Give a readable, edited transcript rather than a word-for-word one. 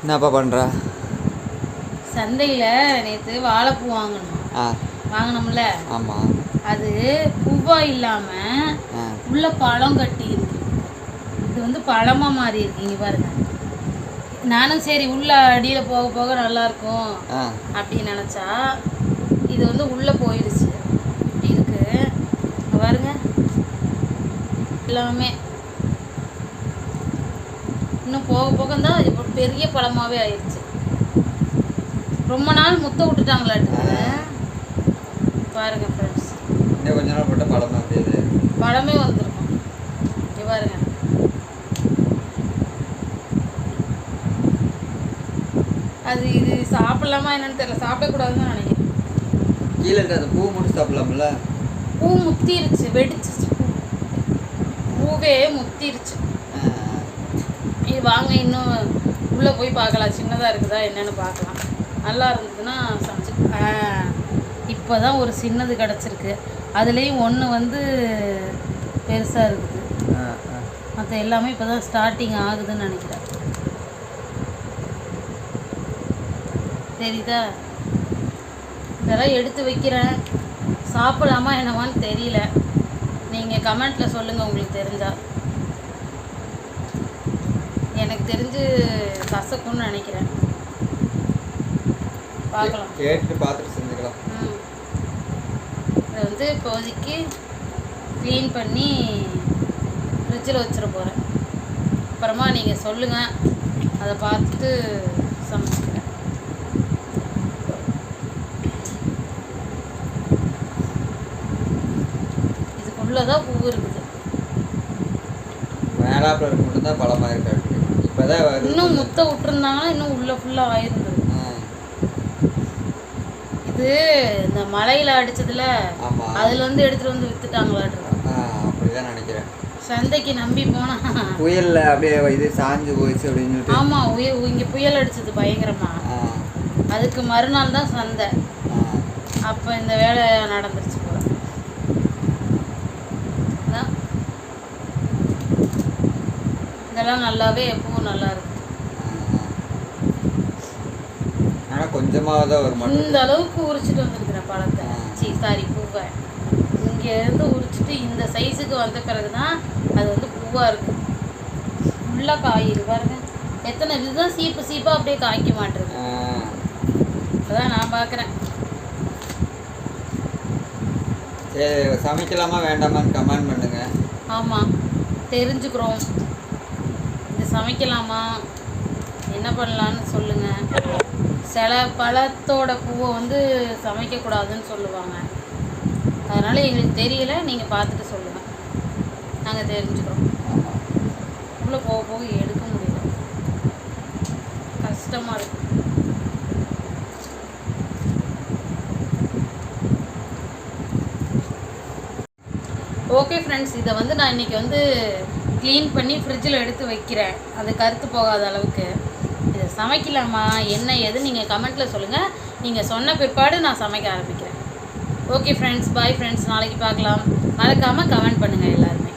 என்னப்பா பண்ணுற? சந்தையில் நேற்று வாழைப்பூ வாங்கினோம்ல. ஆமாம். அது பூவாக இல்லாமல் உள்ள பழம் கட்டி இருக்கு. இது வந்து பழமாக மாறி இருக்கு. இங்கே பாருங்க. நானும் சரி உள்ள அடியில் போக போக நல்லாயிருக்கும் அப்படின்னு நினச்சா இது வந்து உள்ளே போயிடுச்சு. இப்படி இருக்கு பாருங்க. எல்லாமே இன்னும் போக போக தான் இப்போ பெரிய பழமாகவே ஆயிடுச்சு. ரொம்ப நாள் முத்த விட்டுட்டாங்களாட்டு பாருங்க ஃப்ரெண்ட்ஸ். இன்னும் கொஞ்ச நாள் போட்டால் பழமாக முடியாது, பழமே வந்துருக்கும். இங்கே பாருங்க. அது இது சாப்பிடலாமா என்னன்னு தெரியல. சாப்பிடக்கூடாதுன்னு நினைக்கிறேன். கீழே இருக்க அந்த பூ மட்டும் சாப்பிடலாம்ல? பூ முத்திருச்சு, வெடிச்சிருச்சு. பூவே முத்திருச்சு. இது வாங்க இன்னும் உள்ளே போய் பார்க்கலாம். சின்னதாக இருக்குதா என்னென்னு பார்க்கலாம். நல்லா இருந்ததுன்னா சமைச்சு. இப்போ தான் ஒரு சின்னது கிடச்சிருக்கு. அதுலேயும் ஒன்று வந்து பெருசாக இருக்குது. மற்ற எல்லாமே இப்போ தான் ஸ்டார்டிங் ஆகுதுன்னு நினைக்கிறேன். தெரியுதா? இதெல்லாம் எடுத்து வைக்கிறேன். சாப்பிடலாமா என்னவான்னு தெரியல. நீங்கள் கமெண்ட்டில் சொல்லுங்கள் உங்களுக்கு தெரிஞ்சா. எனக்கு தெரிஞ்சு கசக்கும்னு நினைக்கிறேன். பார்க்கலாம், கேட்டு பார்த்துட்டு செஞ்சுக்கலாம். இதை வந்து இப்போதைக்கு க்ளீன் பண்ணி ஃப்ரிட்ஜில் வச்சிட போகிறேன். அப்புறமா நீங்கள் சொல்லுங்கள், அதை பார்த்துட்டு சமைச்சிக்கிறேன். இதுக்குள்ளதான் பூ இருக்குது. மேலாப்பில் இருக்க மட்டும்தான் பழமாக இருக்காது. இப்போதான் இன்னும் முத்த விட்டுருந்தாங்கன்னா இன்னும் உள்ள ஃபுல்லாக ஆயிருந்தது. இது இந்த மலையில் அடிச்சதுல அதுல வந்து எடுத்துட்டு வந்து வித்துட்டாங்களாட்டு. அப்படிதான் நினைக்கிறேன். சந்தைக்கு நம்பி போனா புயல்ல அப்படியே இது சாஞ்சு போயிடுச்சு அப்படின்னு. ஆமா, இங்க புயல் அடிச்சது பயங்கரமா. அதுக்கு மறுநாள் தான் சந்தை. அப்ப இந்த வேலை நடந்துருச்சு போல. இதெல்லாம் நல்லாவே எப்பவும் நல்லா இருக்கு. கொஞ்சமாக தான் ஒரு இந்த அளவுக்கு உரிச்சிட்டு வந்துருக்கிறேன் பழத்தை. சாரி, பூவை இங்கேருந்து உரிச்சிட்டு இந்த சைஸுக்கு வந்த பிறகு தான் அது வந்து பூவாக இருக்குது. ஃபுல்லாக காயுது பாருங்க. எத்தனை இதுதான் சீப்பு சீப்பாக அப்படியே காய்க்க மாட்டேருக்கு. அதான் நான் பார்க்குறேன். சரி, சமைக்கலாமா வேண்டாமான்னு கமெண்ட் பண்ணுங்க. ஆமாம், தெரிஞ்சுக்கிறோம். இது சமைக்கலாமா என்ன பண்ணலான்னு சொல்லுங்கள். சில பழத்தோட பூவை வந்து சமைக்கக்கூடாதுன்னு சொல்லுவாங்க. அதனால் எங்களுக்கு தெரியல. நீங்கள் பார்த்துட்டு சொல்லுங்கள், நாங்கள் தெரிஞ்சுக்கிறோம். உள்ளே போக போக எடுக்க முடியல, கஷ்டமாக இருக்கு. ஓகே ஃப்ரெண்ட்ஸ், இதை வந்து நான் இன்றைக்கி வந்து க்ளீன் பண்ணி ஃப்ரிட்ஜில் எடுத்து வைக்கிறேன். அது கருத்து போகாத அளவுக்கு. இதை சமைக்கலாமா என்ன ஏது நீங்கள் கமெண்ட்டில் சொல்லுங்கள். நீங்கள் சொன்ன பிற்பாடு நான் சமைக்க ஆரம்பிக்கிறேன். Okay friends, bye friends. நாளைக்கு பார்க்கலாம். மறக்காமல் கமெண்ட் பண்ணுங்கள் எல்லாருமே.